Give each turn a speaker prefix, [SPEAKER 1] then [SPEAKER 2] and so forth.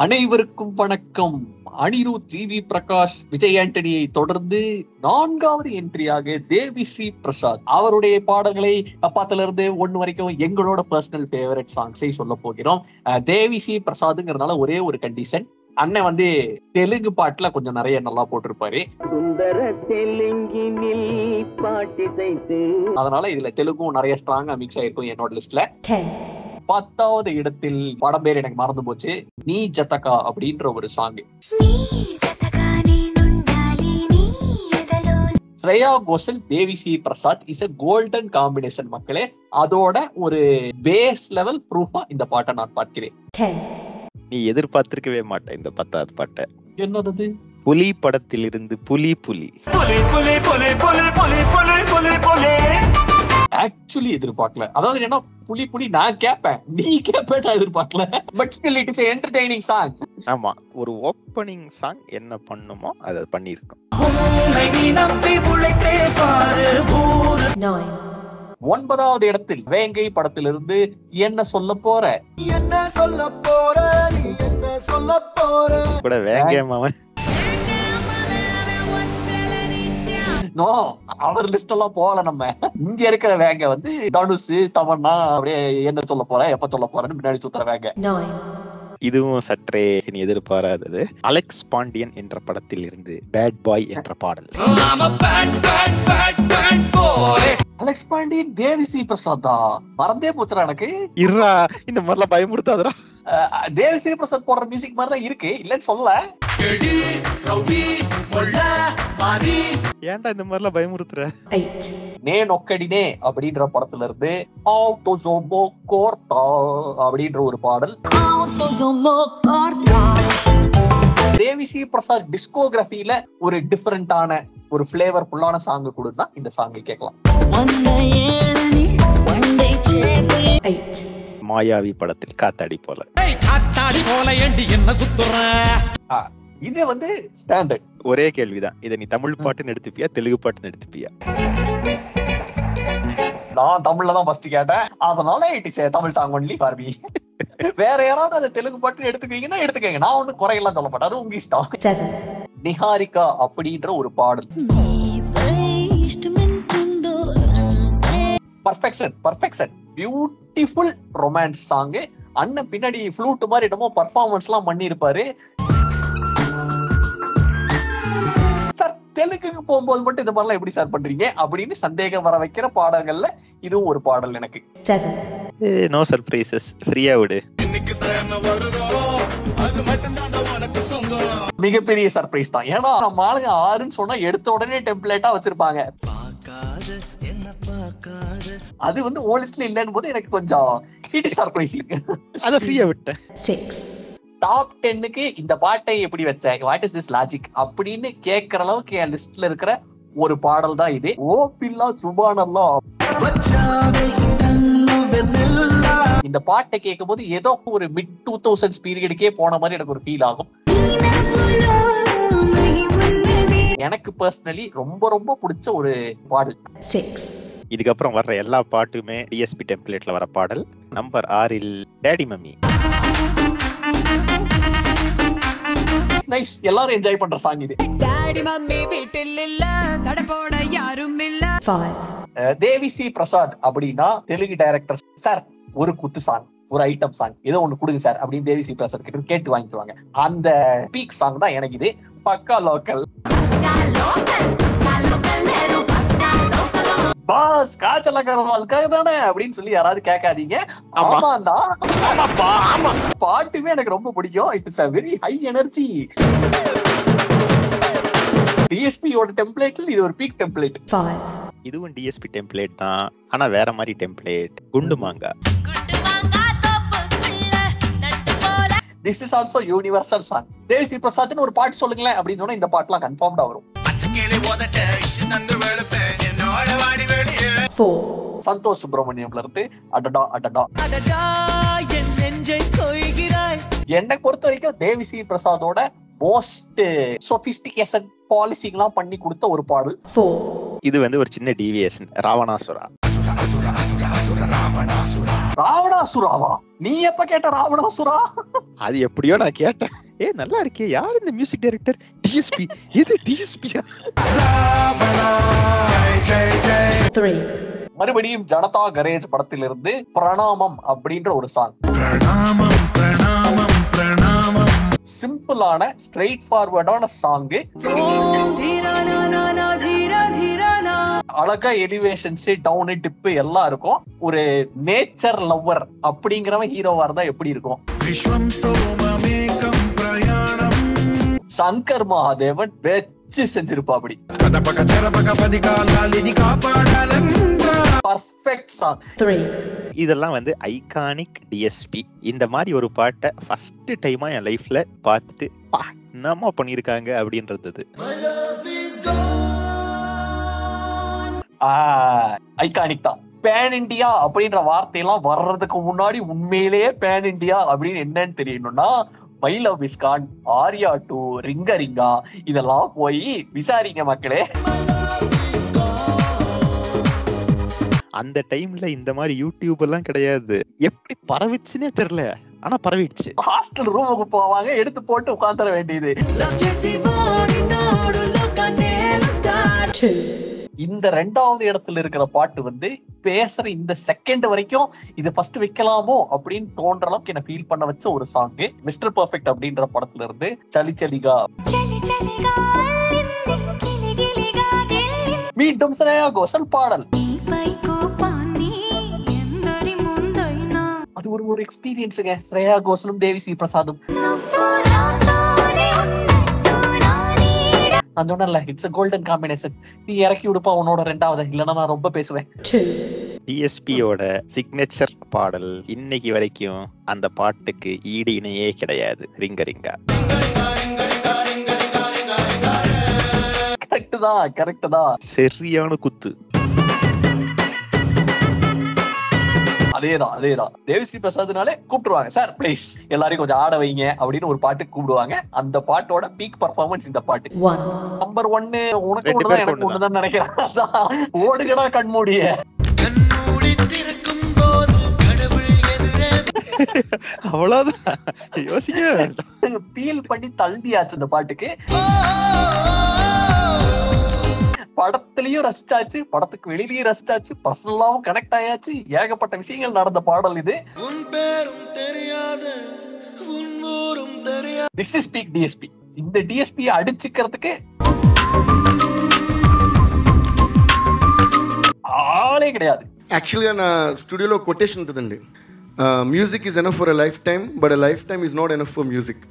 [SPEAKER 1] அனைவருக்கும் வணக்கம். அனிருத், ஜிவி பிரகாஷ், விஜய் ஆண்டனியை தொடர்ந்து 4வது என்ட்ரியாக தேவி ஸ்ரீ பிரசாத் அவருடைய பாடல்களை அப்பாத்துல இருந்து 1 வரைக்கும் எங்களோட பர்சனல் ஃபேவரட் சாங்ஸை சொல்ல போகிறோம். தேவி ஸ்ரீ பிரசாத்ங்கிறதுனால ஒரே ஒரு கண்டிஷன், அண்ணன் தெலுங்கு பாட்டுல கொஞ்சம் நிறைய நல்லா போட்டிருப்பாரு. அதனால இதுல தெலுங்கும் நிறைய ஸ்ட்ராங்கா மிக்ஸ் ஆயிருக்கும் என்னோட லிஸ்ட்ல. 10வது இடத்தில் படம் பேர் எனக்கு மறந்து போச்சு, நீ ஜதகா அப்படின்ற ஒரு song. Shreya Ghoshal, Devi Sri Prasad is a golden combination மக்களே. அதோட ஒரு பேஸ் லெவல் ப்ரூஃபா இந்த பாட்டை நான் பார்க்கிறேன்.
[SPEAKER 2] நீ எதிர்பார்த்திருக்கவே மாட்டேன் இந்த 10வது பாட்டை.
[SPEAKER 1] என்னது?
[SPEAKER 2] புலி படத்தில் இருந்து புலி புலி.
[SPEAKER 1] ஆக்சுவலி எதிர்பார்க்கல. அதாவது என்ன, புலி புலி நான் கேட்பேன், நீ கேட்பேன் எதிர்பார்க்கல. But still it is entertaining song.
[SPEAKER 2] ஆமா, ஒரு ஓப்பனிங் சாங் என்ன பண்ணுமோ அதை பண்ணிருக்கோம்.
[SPEAKER 1] 9வது இடத்தில் வேங்கை படத்திலிருந்து என்ன சொல்ல போற.
[SPEAKER 2] கூட வேங்கை மாமன்
[SPEAKER 1] நோ, அவர் லிஸ்ட் எல்லாம் போகல. நம்ம இங்க இருக்கிற வேங்க தனுஷ், தமன்னா, அப்படியே என்ன சொல்ல போற, எப்ப சொல்ல போறேன்னு பின்னாடி சுத்துற வேங்க.
[SPEAKER 2] இதுவும் சற்றே நீ எதிர்பாராதது. அலெக்ஸ் பாண்டியன் என்ற படத்தில் இருந்து பேட் பாய் என்ற பாடல்.
[SPEAKER 1] அலெக்ஸ் பாண்டியன், தேவி ஸ்ரீ பிரசாத்தா? மறந்தே போச்சுடா எனக்கு.
[SPEAKER 2] இருடா, இந்த மாதிரிலாம் பயமுறுத்தாதடா.
[SPEAKER 1] தேவி ஸ்ரீ பிரசாத் போடுற மியூசிக் மாதிரி தான் இருக்கு, இல்லன்னு சொல்ல.
[SPEAKER 2] ஏன்டா இந்த மாதிரிலாம் பயமுறுத்துற?
[SPEAKER 1] நே நொக்கடினே அப்படின்ற படத்துல இருந்து அப்படின்ற ஒரு பாடல். தேவி ஸ்ரீ பிரசாத் டிஸ்கோகிராஃபில ஒரு டிஃபரெண்டான ஒரு ஃபிளேவர் ஃபுல்லான சாங் கொடுத்தா இந்த சாங்கை கேட்கலாம்.
[SPEAKER 2] மாயாவி படத்தில் காத்தாடி போல.
[SPEAKER 1] இது ஸ்டாண்டர்ட்.
[SPEAKER 2] ஒரே கேள்விதான், இதை நீ தமிழ் பாட்டுன்னு எடுத்துப்பியா தெலுங்கு பாட்டுன்னு எடுத்துப்பியா?
[SPEAKER 1] நான் தமிழ்ல தான் ஃபர்ஸ்ட் கேட்டேன், அதனால it is Tamil song only for me. வேற யாராவது அதை தெலுங்கு பாட்டு எடுத்துக்கீங்கன்னா எடுத்துக்கங்க, நான் ஒன்னும் குறையெல்லாம் சொல்ல மாட்டேன், அது உங்க இஷ்டம். நிஹாரிகா அப்படின்ற ஒரு பாடல். Perfection beautiful romance song. அண்ணன் பின்னாடி ஃப்ளூட் மாதிரி என்னமோ பர்ஃபார்மன்ஸ் எல்லாம் பண்ணி இருப்பாரு. சார், தெலுங்குக்கு போகும்போது மட்டும் இந்த மாதிரிலாம் எப்படி சார் பண்றீங்க அப்படின்னு சந்தேகம் வர வைக்கிற பாடல்கள்ல இதுவும் ஒரு பாடல் எனக்கு.
[SPEAKER 2] நோ சர்ப்ரைசஸ், ஃப்ரீயா விடு.
[SPEAKER 1] மிகப்பெரிய சர்ப்ரைஸ் தான். ஏன்னா நம்ம ஆளுங்க 6ன்னு சொன்னா எடுத்த உடனே டெம்ப்ளேட்டா வச்சிருப்பாங்க. அது ஓ லிஸ்ட்ல இல்லன்னு போது எனக்கு கொஞ்சம் இட் இஸ் சர்ப்ரைசிங்.
[SPEAKER 2] அத ஃப்ரீயா விட்டேன்.
[SPEAKER 1] டாப் 10க்கு இந்த பாட்டை எப்படி வச்ச, வாட் இஸ் திஸ் லாஜிக் அப்படின்னு கேட்கற அளவுக்கு என் லிஸ்ட்ல இருக்கிற ஒரு பாடல் தான் இது. ஓ பில்லா சுபானல்லாஹ். இந்த பாட்டை கேட்கும் போது ஏதோ ஒரு மிட் 2000s பீரியடுக்கே போன மாதிரி எனக்கு ஒரு ஃபீல் ஆகும். எனக்கு பர்சனலி ரொம்ப ரொம்ப பிடிச்ச ஒரு பாடல்.
[SPEAKER 2] இதுக்கப்புறம் வர்ற எல்லா பாட்டுமே டிஎஸ்பி டெம்ப்ளேட்ல வர பாடல். நம்பர் 6ல் டேடி மம்மி.
[SPEAKER 1] நைஸ், எல்லாரும் என்ஜாய் பண்ற சாங் இது.
[SPEAKER 3] டாடி மம்மி வீட்டில் இல்ல, தடபோட யாரும் இல்ல.
[SPEAKER 1] தேவி ஸ்ரீ பிரசாத் அப்படின்னா தெலுங்கு டைரக்டர் சார் ஒரு குத்து சாங், ஒரு ஐட்டம் சாங் ஏதோ ஒண்ணு கொடுங்க சார் அப்படின்னு தேவி ஸ்ரீ பிரசாத் கிட்ட கேட்டு வாங்கிக்குவாங்க. அந்த பீக் சாங் தான் எனக்கு இது. பக்கா லோக்கல். பாஸ் காய்ச்சல் அகர்வால்காக தானே அப்படின்னு சொல்லி யாராவது கேட்காதீங்க. பாட்டுமே எனக்கு ரொம்ப பிடிக்கும். It is a very high energy. DSP ஓட டெம்ப்ளேட்ல இது ஒரு பீக் டெம்ப்ளேட்.
[SPEAKER 2] இதுவும் டிஎஸ்பி டெம்ப்ளேட் தான், ஆனா வேற மாதிரி டெம்ப்ளேட். குண்டு மாங்கா.
[SPEAKER 1] This is also universal song. Devi Sri பிரசாத்னு ஒரு பாட்டு சொல்லுங்களேன் அப்படின்னு சொன்னா இந்த பாட்டுலாம் கன்ஃபார்ம்டா வரும். சந்தோஷ் சுப்ரமணியம்ல இருந்து அடடா அடடா. என்னை பொறுத்த வரைக்கும் Devi Sri பிரசாதோட most sophistication policing எல்லாம் பண்ணி கொடுத்த ஒரு பாடல்.
[SPEAKER 2] இது ஒரு சின்ன டீவியேஷன், ராவணாசுரா.
[SPEAKER 1] ராவணாசுராவா? நீ எப்ப கேட்ட ராவணாசுரா?
[SPEAKER 2] அது எப்படியோ நான் கேட்டேன். நல்லா இருக்கே, யார் இந்த மியூசிக் டைரக்டர்? டிஎஸ்பி. இது டிஎஸ்பியா?
[SPEAKER 1] மறுபடியும் ஜனதா கரேஜ் படத்திலிருந்து பிரணாமம் அப்படின்ற ஒரு சாங். சிம்பிளான ஸ்ட்ரெயிட் ஃபார்வர்டான சாங். அழகா எலிவேஷன்ஸ், டவுன், டிப் எல்லாம் இருக்கும். ஒரு நேச்சர் லவ்வர் அப்படிங்கிறவன் ஹீரோவா இருந்தா எப்படி இருக்கும்? சங்கர் மகாதேவன் வெச்சு செஞ்சிருப்பா அப்படி. Perfect song.
[SPEAKER 2] இதெல்லாம் வந்து ஐகானிக் டிஎஸ்பி. இந்த மாதிரி ஒரு பாட்டை ஃபர்ஸ்ட் டைமா என் லைஃப்ல பார்த்துட்டு என்னமா பண்ணிருக்காங்க அப்படின்றது.
[SPEAKER 1] ஐகானிக் தான். பேன் இண்டியா அப்படின்ற வார்த்தையெல்லாம் வர்றதுக்கு முன்னாடி உண்மையிலேயே பேன் இண்டியா அப்படின்னு என்னன்னு தெரியணும்னா my love is gone, Arya 2, ரிங்க ரிங்கா இதெல்லாம் போய் விசாரிங்க மக்களே.
[SPEAKER 2] அந்த டைம்ல இந்த மாதிரி யூடியூப் எல்லாம் கிடையாது. எப்படி பரவிச்சுன்னே தெரியல, ஆனா பரவிடுச்சு.
[SPEAKER 1] ஹாஸ்டல் ரூமுக்கு போவாங்க, எடுத்து போட்டு உட்கார்ந்துட வேண்டியது. இந்த 2வது இடத்துல இருக்கிற பாட்டு வந்து பேசுற இந்த செகண்ட் வரைக்கும் இது ஃபர்ஸ்ட் வைக்கலாமோ அப்படின்னு தோன்ற அளவுக்கு என்ன ஃபீல் பண்ண வச்ச ஒரு சாங். மிஸ்டர் பெர்ஃபெக்ட் அப்படின்ற படத்துல இருந்து சலி சலிகா. மீண்டும் ஸ்ரேயா கோஷல் பாடல். அது ஒரு எக்ஸ்பீரியன்ஸுங்க. ஸ்ரேயா கோஷலும் தேவி ஸ்ரீ பிரசாதும். நான் சொன்னேன்ல, இட்ஸ் a golden combination. நீ இறக்கி விடுப்பா உன்னோட 2வது, இல்லன்னா நான் ரொம்ப பேசுவேன்.
[SPEAKER 2] டிஎஸ்பியோட சிக்னேச்சர் பாடல் இன்னைக்கு வரைக்கும் அந்த பாட்டுக்கு ஈடு இணையே கிடையாது. ரிங்க ரிங்கா. கரெக்ட் தான். சரியான குத்து. அதேதான். தேவிஸ்ரீ பிரசாத்னாலே கூப்பிடுவாங்க, சார் பிளீஸ் எல்லாரையும் கொஞ்சம் ஆட வைங்க அப்படின்னு ஒரு பாட்டு கூப்பிடுவாங்க. அந்த பாட்டோட பீக் பர்ஃபார்மன்ஸ் இந்த பாட்டு. நம்பர் 1 உனக்கு ஒண்ணுதான் எனக்கு ஒண்ணுதான் நினைக்கிறேன். ஓடுகடா கண்மூடிய. அவ்வளவுதான், யோசிக்க
[SPEAKER 1] ஃபீல் பண்ணி தள்ளியாச்சு இந்த பாட்டுக்கு. படத்திலயும் ரசிச்சாச்சு, படத்துக்கு வெளியிலயும் ரசிச்சாச்சு, பர்சனலாவும் கனெக்ட் ஆயாச்சு. ஏகப்பட்ட விஷயங்கள் நடந்த பாடல் இது. This is peak DSP. இந்த DSP அடிச்சுக்கிறதுக்கு ஆளே கிடையாது.
[SPEAKER 4] యాక్చువల్గా నా స్టూడియోలో కొటేషన్ ఉంటుందండి, music is enough for a life time but a life time is not enough for music.